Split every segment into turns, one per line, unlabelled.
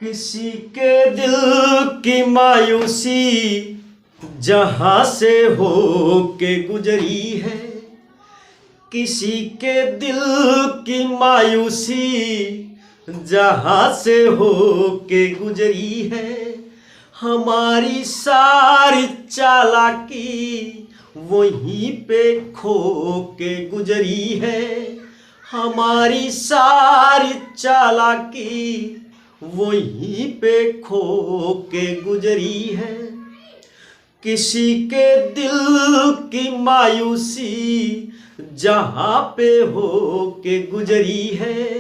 किसी के दिल की मायूसी जहां से हो के गुजरी है, किसी के दिल की मायूसी जहां से हो के गुजरी है। हमारी सारी चालाकी वहीं पे खो के गुजरी है। हमारी सारी चालाकी वहीं पे खो के गुजरी है। किसी के दिल की मायूसी जहां पे हो के गुजरी है।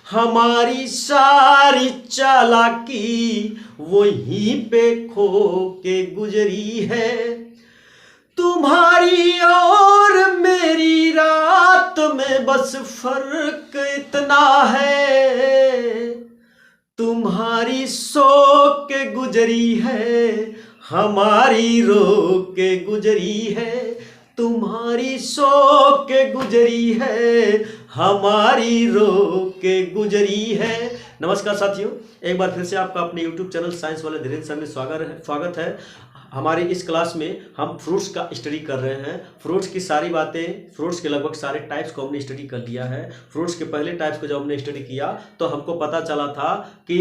हमारी सारी चालाकी वहीं पे खो के गुजरी है। तुम्हारी और मेरी रात में बस फर्क इतना है, तुम्हारी सो के गुजरी है, हमारी रो के गुजरी है। तुम्हारी सो के गुजरी है, हमारी रो के गुजरी है। नमस्कार साथियों, एक बार फिर से आपका अपने YouTube चैनल साइंस वाले धीरेन्द्र सर में स्वागत है। हमारे इस क्लास में हम फ्रूट्स का स्टडी कर रहे हैं। फ्रूट्स की सारी बातें, फ्रूट्स के लगभग सारे टाइप्स को हमने स्टडी कर लिया है। फ्रूट्स के पहले टाइप्स को जब हमने स्टडी किया तो हमको पता चला था कि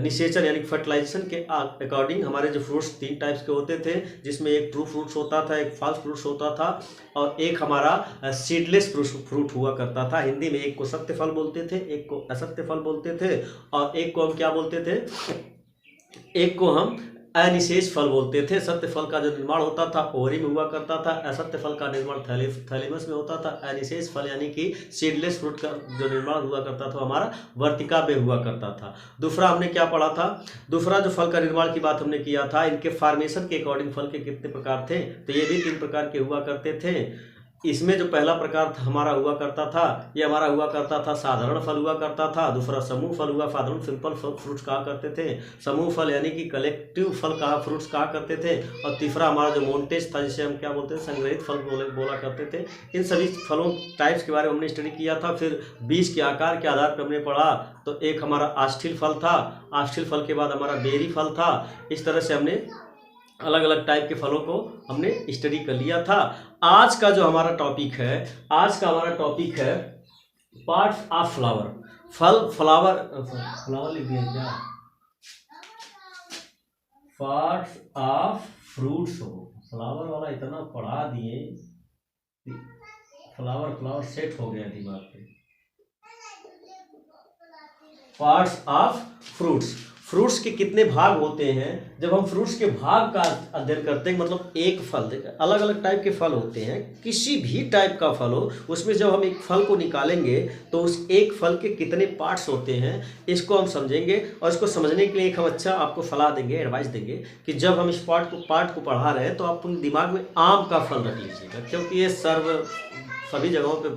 निषेचन यानी फर्टिलाइजेशन के अकॉर्डिंग हमारे जो फ्रूट्स 3 टाइप्स के होते थे, जिसमें एक ट्रू फ्रूट्स होता था, एक फॉल्स फ्रूट्स होता था और एक हमारा सीडलेस फ्रूट हुआ करता था। हिंदी में एक को सत्य फल बोलते थे, एक को असत्य फल बोलते थे और एक को हम क्या बोलते थे, एक को हम अनिषेच फल बोलते थे। सत्य फल का जो निर्माण होता था ओवरी में हुआ करता था, असत्य फल का निर्माण थैलेमस में होता था। अनिषेच फल यानी कि सीडलेस फ्रूट का जो निर्माण हुआ करता था हमारा वर्तिका में हुआ करता था। दूसरा हमने क्या पढ़ा था, दूसरा जो फल का निर्माण की बात हमने किया था, इनके फॉर्मेशन के अकॉर्डिंग फल के कितने प्रकार थे, तो ये भी 3 प्रकार के हुआ करते थे। इसमें जो पहला प्रकार हमारा हुआ करता था, ये हमारा हुआ करता था साधारण फल हुआ करता था। दूसरा समूह फल हुआ, साधारण सिंपल फ्रूट्स कहा करते थे। समूह फल यानी कि कलेक्टिव फल कहा फ्रूट्स कहा करते थे। और तीसरा हमारा जो मोन्टेज था, जिसे हम क्या बोलते थे, संग्रहित फल बोला करते थे। इन सभी फलों टाइप्स के बारे में हमने स्टडी किया था। फिर बीज के आकार के आधार पर हमने पढ़ा, तो एक हमारा आस्ठिल फल था, आस्ठिल फल के बाद हमारा बेरी फल था। इस तरह से हमने अलग अलग टाइप के फलों को हमने स्टडी कर लिया था। आज का जो हमारा टॉपिक है, आज का हमारा टॉपिक है पार्ट्स ऑफ फ्लावर। फ्लावर लिख दिया क्या, पार्ट्स ऑफ फ्रूट्स हो। फ्लावर वाला इतना पढ़ा दिए, फ्लावर सेट हो गया दिमाग पे। पार्ट्स ऑफ फ्रूट्स, फ्रूट्स के कितने भाग होते हैं। जब हम फ्रूट्स के भाग का अध्ययन करते हैं, मतलब एक फल, अलग अलग टाइप के फल होते हैं, किसी भी टाइप का फल हो, उसमें जब हम एक फल को निकालेंगे तो उस एक फल के कितने पार्ट्स होते हैं इसको हम समझेंगे। और इसको समझने के लिए एक हम अच्छा आपको सलाह देंगे, एडवाइस देंगे कि जब हम इस पार्ट को पढ़ा रहे हैं तो आप अपने दिमाग में आम का फल रख लीजिएगा, क्योंकि ये सभी जगहों पे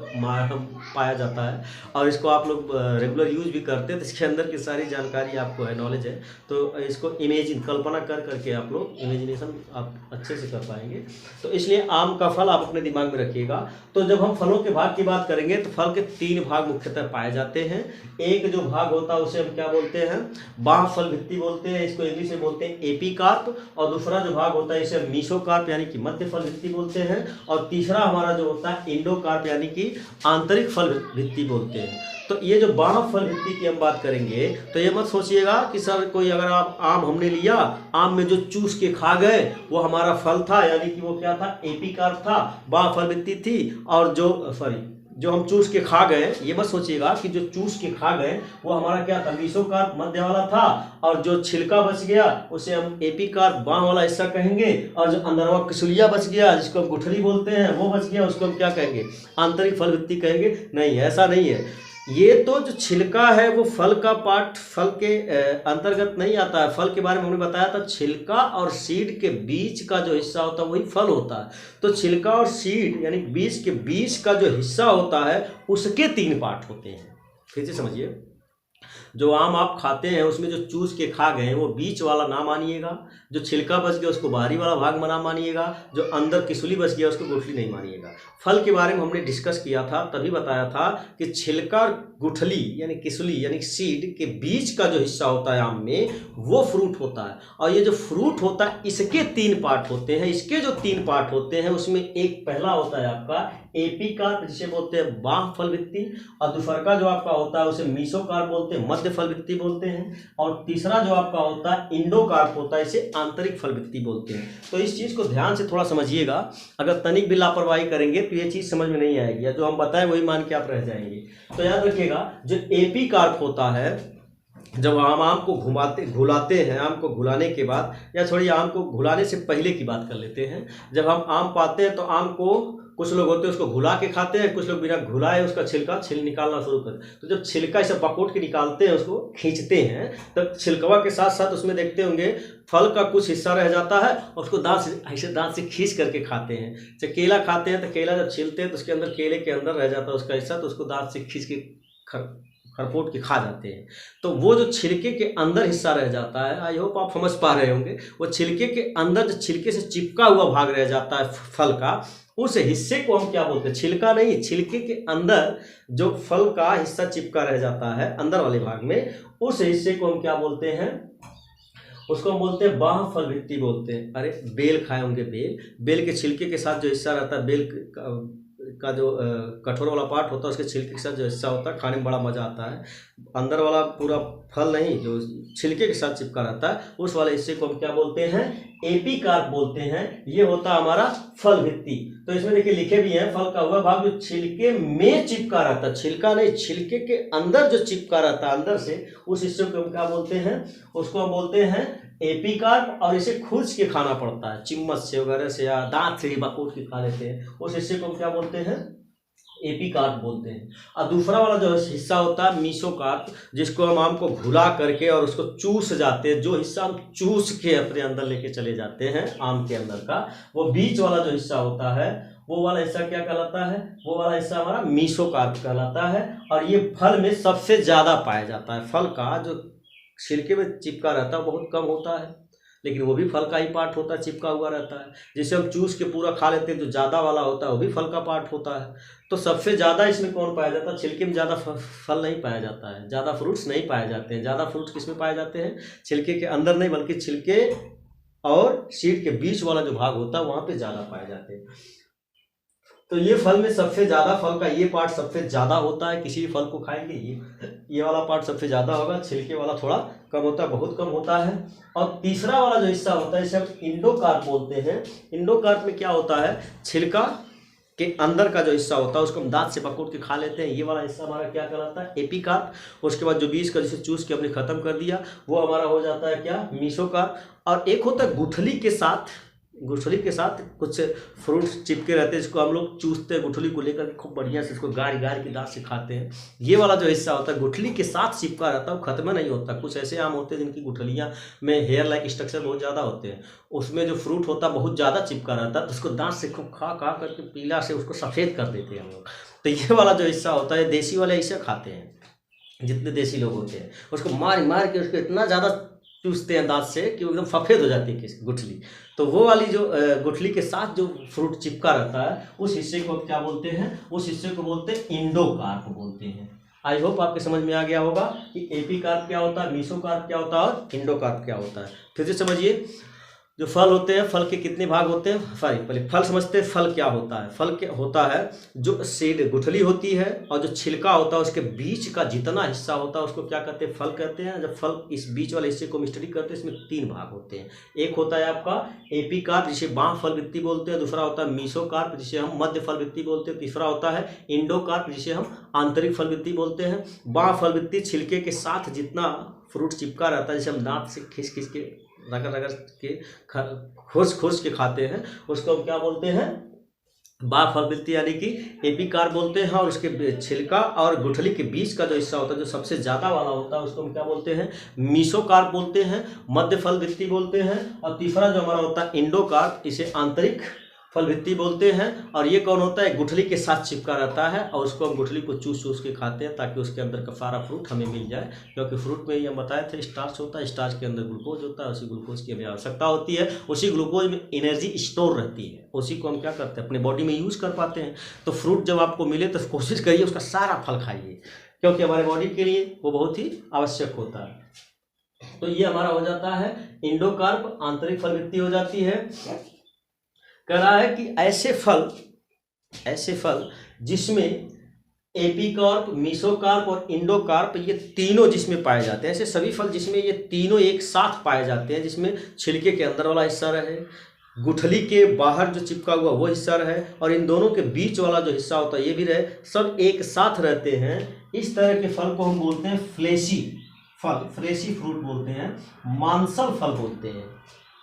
पाया जाता है और इसको आप लोग रेगुलर यूज भी करते हैं। तो इसके अंदर की सारी जानकारी आपको है, नॉलेज है, तो इसको कल्पना कर करके आप लोग इमेजिनेशन आप अच्छे से कर पाएंगे। तो इसलिए आम का फल आप अपने दिमाग में रखिएगा। तो जब हम फलों के भाग की बात करेंगे तो फल के 3 भाग मुख्यतः पाए जाते हैं। एक जो भाग होता है उसे हम क्या बोलते हैं, बाह्य फल भित्ति बोलते हैं, इसको इंग्लिश में बोलते हैं एपीकार्प। और दूसरा जो भाग होता है इसे मीसोकार्प यानी कि मध्य फल भित्ति बोलते हैं। और तीसरा हमारा जो होता है इंडोकार्प यानी कि आंतरिक फल भित्ति बोलते हैं। तो ये जो बाह्य फल भित्ति की हम बात करेंगे तो ये मत सोचिएगा कि सर कोई अगर आप आम हमने लिया, आम में जो चूस के खा गए वो हमारा फल था, यानी कि वो क्या था, एपीकार्प था, बाह्य फल भित्ति थी। और जो हम चूस के खा गए, ये मत सोचिएगा कि जो चूस के खा गए वो हमारा क्या था, मीसोकार्प मध्य वाला था। और जो छिलका बच गया उसे हम एपीकार्प बाह्य वाला हिस्सा कहेंगे। और जो अंदरवा किसुलिया बच गया, जिसको हम गुठली बोलते हैं, वो बच गया, उसको हम क्या कहेंगे, आंतरिक फल भित्ति कहेंगे। नहीं, ऐसा नहीं है। ये तो जो छिलका है वो फल का पार्ट, फल के अंतर्गत नहीं आता है। फल के बारे में हमने बताया था, छिलका और सीड के बीच का जो हिस्सा होता है वही फल होता है। तो छिलका और सीड यानी बीज के बीच का जो हिस्सा होता है उसके 3 पार्ट होते हैं। फिर से समझिए, जो आम आप खाते हैं उसमें जो चूस के खा गए वो बीच वाला ना मानिएगा, जो छिलका बच गया उसको बाहरी वाला भाग ना मानिएगा, जो अंदर किसुली बच गया उसको गुठली नहीं मानिएगा। फल के बारे में हमने डिस्कस किया था, तभी बताया था कि छिलका गुठली यानी किसुली यानी सीड के बीच का जो हिस्सा होता है आम में वो फ्रूट होता है। और ये जो फ्रूट होता है इसके 3 पार्ट होते हैं। इसके जो 3 पार्ट होते हैं उसमें एक पहला होता है आपका एपिकार्प जिसे बोलते हैं बाह्य फल वृत्ति, और दूसरा का जो आपका होता है उसे मीसोकार्प बोलते हैं, मध्य फल वृत्ति बोलते हैं, और तीसरा जो आपका होता है इंडोकार्प होता है, इसे आंतरिक फल वृत्ति बोलते हैं। तो इस चीज़ को ध्यान से थोड़ा समझिएगा, अगर तनिक भी लापरवाही करेंगे तो ये चीज़ समझ में नहीं आएगी, जो हम बताएं वही मान के आप रह जाएंगे। तो याद रखिएगा जो एपिकार्प होता है, जब आम को घुलाते हैं, आम को घुलाने के बाद, या थोड़ी आम को घुलाने से पहले की बात कर लेते हैं। जब हम आम पाते हैं तो आम को कुछ लोग होते हैं उसको घुला के खाते हैं, कुछ लोग बिना घुलाए उसका छिलका निकालना शुरू करते हैं। तो जब छिलका इसे पकोट के निकालते हैं, उसको खींचते हैं, तब छिलकवा के साथ साथ उसमें देखते होंगे फल का कुछ हिस्सा रह जाता है और उसको दांत से खींच करके खाते हैं। जब केला खाते हैं तो केला जब छीलते हैं तो उसके अंदर केले के अंदर रह जाता है उसका हिस्सा, तो उसको दांत से खींच के खरपोट के खा जाते हैं। तो वो जो छिलके के अंदर हिस्सा रह जाता है, आई होप आप समझ पा रहे होंगे, वो छिलके के अंदर जो छिलके से चिपका हुआ भाग रह जाता है फल का, उस हिस्से को हम क्या बोलते हैं, छिलका नहीं, छिलके के अंदर जो फल का हिस्सा चिपका रह जाता है अंदर वाले भाग में, उस हिस्से को हम क्या बोलते हैं, उसको हम बोलते हैं बाह्य फल वृत्ति बोलते हैं। अरे बेल खाए होंगे, बेल के छिलके के साथ जो हिस्सा रहता है, बेल का जो कठोर वाला पार्ट होता है उसके छिलके के साथ जो हिस्सा होता है, खाने में बड़ा मजा आता है। अंदर वाला पूरा फल नहीं, जो छिलके के साथ चिपका रहता है, उस वाले हिस्से को हम क्या बोलते हैं, एपिकार्प बोलते हैं। ये होता है हमारा फल वृत्ति। तो इसमें देखिए लिखे भी हैं, फल का हुआ भाग जो छिलके में चिपका रहता है, छिलका नहीं, छिलके के अंदर जो चिपका रहता है अंदर से, उस हिस्से को हम क्या बोलते हैं, उसको हम बोलते हैं एपिकार्प। और इसे खूंच के खाना पड़ता है, चम्मच से वगैरह से या दांत से बकोट के खा लेते हैं, उस हिस्से को हम क्या बोलते हैं, एपिकार्प बोलते हैं। और दूसरा वाला जो हिस्सा होता है मीसोकार्प, जिसको हम आम को घुला करके और उसको चूस जाते हैं, जो हिस्सा हम चूस के अपने अंदर लेके चले जाते हैं आम के अंदर का, वो बीच वाला जो हिस्सा होता है, वो वाला हिस्सा क्या कहलाता है, वो वाला हिस्सा हमारा मीसोकार्प कहलाता है। और ये फल में सबसे ज़्यादा पाया जाता है। फल का जो छिलके में चिपका रहता है बहुत कम होता है, लेकिन वो भी फल का ही पार्ट होता है, चिपका हुआ रहता है। जिसे हम चूस के पूरा खा लेते हैं, जो ज़्यादा वाला होता है वो भी फल का पार्ट होता है। तो सबसे ज़्यादा इसमें कौन पाया जाता है, छिलके में ज़्यादा फल नहीं पाया जाता है, ज़्यादा फ्रूट्स नहीं पाए जाते हैं। ज़्यादा फ्रूट्स किस में पाए जाते हैं, छिलके के अंदर नहीं, बल्कि छिलके और सीड के बीच वाला जो भाग होता है वहाँ पर ज़्यादा पाए जाते हैं। तो ये फल में सबसे ज़्यादा, फल का ये पार्ट सबसे ज़्यादा होता है। किसी भी फल को खाएंगे ये वाला पार्ट सबसे ज़्यादा होगा, छिलके वाला थोड़ा कम होता है, बहुत कम होता है। और तीसरा वाला जो हिस्सा होता है इसे हम इंडोकार्प बोलते हैं। इंडोकार्प में क्या होता है, छिलका के अंदर का जो हिस्सा होता है उसको हम दांत से पकोट के खा लेते हैं, ये वाला हिस्सा हमारा क्या कहलाता है, एपिकार्प। उसके बाद जो बीज का जिसे चूस के हमने खत्म कर दिया वो हमारा हो जाता है क्या, मीसोकार्प। और एक होता है गुठली के साथ कुछ फ्रूट्स चिपके रहते हैं, जिसको हम लोग चूसते हैं, गुठली को लेकर खूब बढ़िया से इसको गाड़ के दांत से खाते हैं। ये वाला जो हिस्सा होता है गुठली के साथ चिपका रहता है, वो खत्म नहीं होता। कुछ ऐसे आम होते हैं जिनकी गुठलियाँ में हेयर लाइक स्ट्रक्चर बहुत ज़्यादा होते हैं, उसमें जो फ्रूट होता है बहुत ज़्यादा चिपका रहता है, तो उसको दांत से खूब खा करके पीला से उसको सफ़ेद कर देते हैं हम लोग। तो ये वाला जो हिस्सा होता है देसी वाले हिस्सा खाते हैं, जितने देसी लोग होते हैं उसको मार के उसको इतना ज़्यादा चूसते हैं दांत से कि वो एकदम सफ़ेद हो जाती है गुठली। तो वो वाली जो गुठली के साथ जो फ्रूट चिपका रहता है उस हिस्से को क्या बोलते हैं, उस हिस्से को बोलते हैं इंडोकार्प बोलते हैं। आई होप आपके समझ में आ गया होगा कि एपिकार्प क्या होता है, मीसोकार्प क्या होता है और इंडोकार्प क्या होता है। फिर से समझिए, जो फल होते हैं, फल के कितने भाग होते हैं, पहले फल समझते हैं। फल क्या होता है, फल क्या होता है, जो सीड गुठली होती है और जो छिलका होता है उसके बीच का जितना हिस्सा होता है उसको क्या कहते हैं, फल कहते हैं। जब फल इस बीच वाले हिस्से को स्टडी करते हैं, इसमें 3 भाग होते हैं। एक होता है आपका एपिकार्प जिसे बाह्य फल वृत्ति बोलते हैं, दूसरा होता है मीसोकार्प जिसे हम मध्य फल वृत्ति बोलते हैं, तीसरा होता है इंडोकार्प जिसे हम आंतरिक फल वृत्ति बोलते हैं। बाह्य फल वृत्ति छिलके के साथ जितना फ्रूट चिपका रहता है, जिसे हम दांत से खींच के रगड़ के खोस के खाते हैं, उसको हम क्या बोलते हैं, बाह्य फल वृत्ति यानी कि एपिकार्प बोलते हैं। और उसके छिलका और गुठली के बीच का जो हिस्सा होता है जो सबसे ज़्यादा वाला होता है उसको हम क्या बोलते हैं, मीसोकार्प बोलते हैं, मध्य फल वृत्ति बोलते हैं। और तीसरा जो हमारा होता है इंडोकार्प, इसे आंतरिक फल भित्ति बोलते हैं। और ये कौन होता है, गुठली के साथ चिपका रहता है और उसको हम गुठली को चूस चूस के खाते हैं ताकि उसके अंदर का सारा फ्रूट हमें मिल जाए, क्योंकि फ्रूट में ये हम बताए थे स्टार्च होता है, स्टार्च के अंदर ग्लूकोज होता है, उसी ग्लूकोज की हमें आवश्यकता होती है, उसी ग्लूकोज में एनर्जी स्टोर रहती है, उसी को हम क्या करते हैं अपने बॉडी में यूज़ कर पाते हैं। तो फ्रूट जब आपको मिले तो कोशिश करिए उसका सारा फल खाइए, क्योंकि हमारे बॉडी के लिए वो बहुत ही आवश्यक होता है। तो ये हमारा हो जाता है इंडोकार्प, आंतरिक फल भित्ति हो जाती है। कह रहा है कि ऐसे फल जिसमें एपिकार्प, मीसोकार्प और इंडोकार्प ये तीनों जिसमें पाए जाते हैं, ऐसे सभी फल जिसमें ये तीनों एक साथ पाए जाते हैं, जिसमें छिलके के अंदर वाला हिस्सा रहे, गुठली के बाहर जो चिपका हुआ वो हिस्सा रहे और इन दोनों के बीच वाला जो हिस्सा होता है ये भी रहे, सब एक साथ रहते हैं, इस तरह के फल को हम बोलते हैं फ्लेशी फल, फ्लेशी फ्रूट बोलते हैं, मांसल फल बोलते हैं,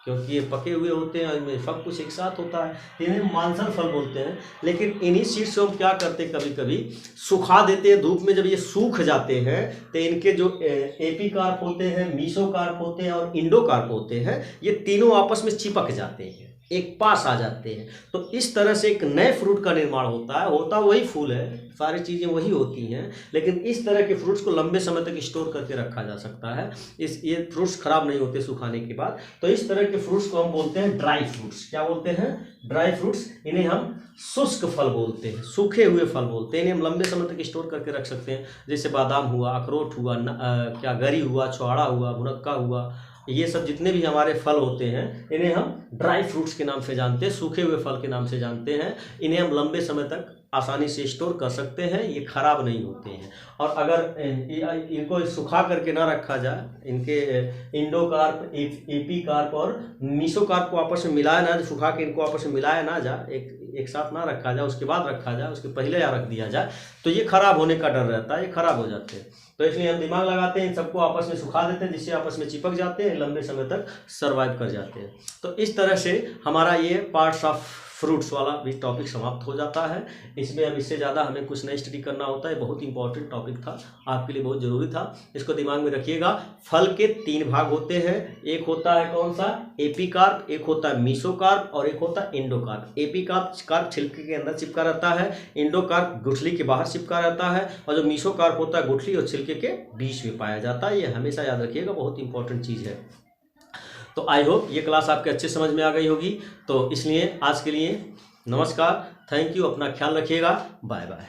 क्योंकि ये पके हुए होते हैं और इनमें सब कुछ एक साथ होता है, इन्हें मांसल फल बोलते हैं। लेकिन इन्हीं सीड्स को हम क्या करते हैं, कभी कभी सुखा देते हैं धूप में। जब ये सूख जाते हैं तो इनके जो एपिकार्प होते हैं, मीसोकार्प होते हैं और इंडोकार्प होते हैं, ये तीनों आपस में चिपक जाते हैं, एक पास आ जाते हैं। तो इस तरह से एक नए फ्रूट का निर्माण होता वही फूल है, सारी चीज़ें वही होती हैं, लेकिन इस तरह के फ्रूट्स को लंबे समय तक स्टोर करके रखा जा सकता है। ये फ्रूट्स खराब नहीं होते सुखाने के बाद। तो इस तरह के फ्रूट्स को हम बोलते हैं ड्राई फ्रूट्स। क्या बोलते हैं? Dry fruits. इन्हें हम शुष्क फल बोलते हैं, सूखे हुए फल बोलते हैं। इन्हें हम लंबे समय तक स्टोर करके रख सकते हैं, जैसे बादाम हुआ, अखरोट हुआ, गरी हुआ, छुहाड़ा हुआ, भुनक्का हुआ, ये सब जितने भी हमारे फल होते हैं इन्हें हम ड्राई फ्रूट्स के नाम से जानते हैं, सूखे हुए फल के नाम से जानते हैं। इन्हें हम लंबे समय तक आसानी से स्टोर कर सकते हैं, ये खराब नहीं होते हैं। और अगर इनको सुखा करके ना रखा जाए, इनके इंडोकार्प, एपिकार्प और मीसोकार्प को आपस में मिलाया ना, सुखा के इनको आपस में मिलाया ना जाए, एक साथ ना रखा जाए, उसके बाद रखा जाए, उसके पहले या रख दिया जाए, तो ये खराब होने का डर रहता है, ये खराब हो जाते हैं। तो इसलिए हम दिमाग लगाते हैं, इन सबको आपस में सुखा देते हैं, जिससे आपस में चिपक जाते हैं, लंबे समय तक सर्वाइव कर जाते हैं। तो इस तरह से हमारा ये पार्ट्स ऑफ फ्रूट्स वाला भी टॉपिक समाप्त हो जाता है। इसमें अब इससे ज़्यादा हमें कुछ नहीं स्टडी करना होता है। बहुत इंपॉर्टेंट टॉपिक था, आपके लिए बहुत ज़रूरी था, इसको दिमाग में रखिएगा। फल के 3 भाग होते हैं, एक होता है कौन सा? एपिकार्प, एक होता है मीसोकार्प और एक होता है इंडोकार्प। एपिकार्प छिलके के अंदर चिपका रहता है, इंडोकार्प गुठली के बाहर चिपका रहता है और जो मीसोकार्प होता है गुठली और छिलके के बीच में पाया जाता है। ये हमेशा याद रखिएगा, बहुत इंपॉर्टेंट चीज़ है। तो आई होप ये क्लास आपके अच्छे समझ में आ गई होगी। तो इसलिए आज के लिए नमस्कार, थैंक यू, अपना ख्याल रखिएगा, बाय बाय।